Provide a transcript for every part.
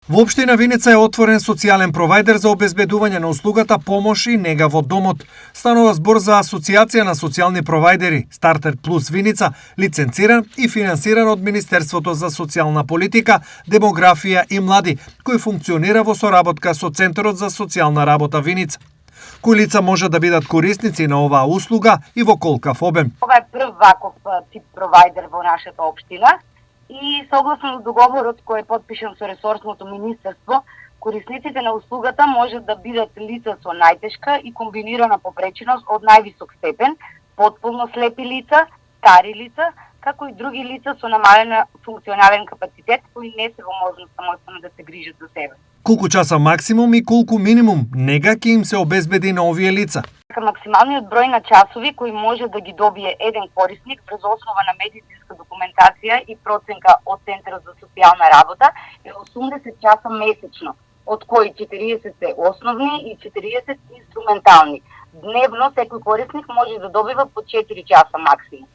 Во општина Виница е отворен социјален провајдер за обезбедување на услугата помош и нега во домот. Станува збор за Асоцијација на социјални провајдери Стартер Плюс Виница, лиценциран и финансиран од Министерството за социјална политика, демографија и млади, кој функционира во соработка со Центарот за социјална работа Виница. Кои лица може да бидат корисници на оваа услуга и во колкав обем? Ова е прв ваков тип провајдер во нашата општина. И согласно договорот кој е потпишан со ресорсното министерство, корисниците на услугата можат да бидат лица со најтешка и комбинирана попреченост од највисок степен, потполно слепи лица, стари лица, како и други лица со намален функционален капацитет кои не се во можност самостојно да се грижат за себе. Колку часа максимум и колку минимум нега ќе им се обезбеди на овие лица? Максималниот број на часови кои може да ги добие еден корисник врз основа на медицинска документација и проценка од Центарот за социјална работа е 80 часа месечно, од кои 40 се основни и 40 инструментални. Дневно секој корисник може да добива по 4 часа максимум.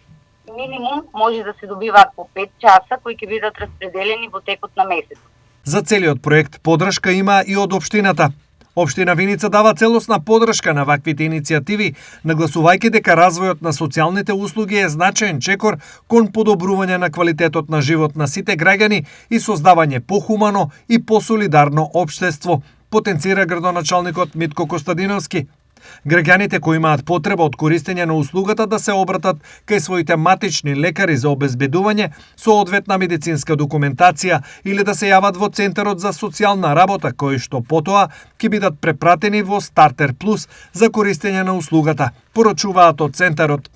Минимум може да се добиваат по 5 часа кои ќе бидат распределени во текот на месец. За целиот проект подршка има и од општината. Општина Виница дава целосна подршка на ваквите иницијативи, нагласувајќи дека развојот на социјалните услуги е значаен чекор кон подобрување на квалитетот на живот на сите граѓани и создавање похумано и посолидарно општество, потенцира градоначалникот Митко Костадиновски. Граѓаните кои имаат потреба од користење на услугата да се обратат кај своите матични лекари за обезбедување со одветна медицинска документација или да се јават во Центарот за социјална работа, кои што потоа ќе бидат препратени во Стартер Плюс за користење на услугата, порачуваат од Центарот.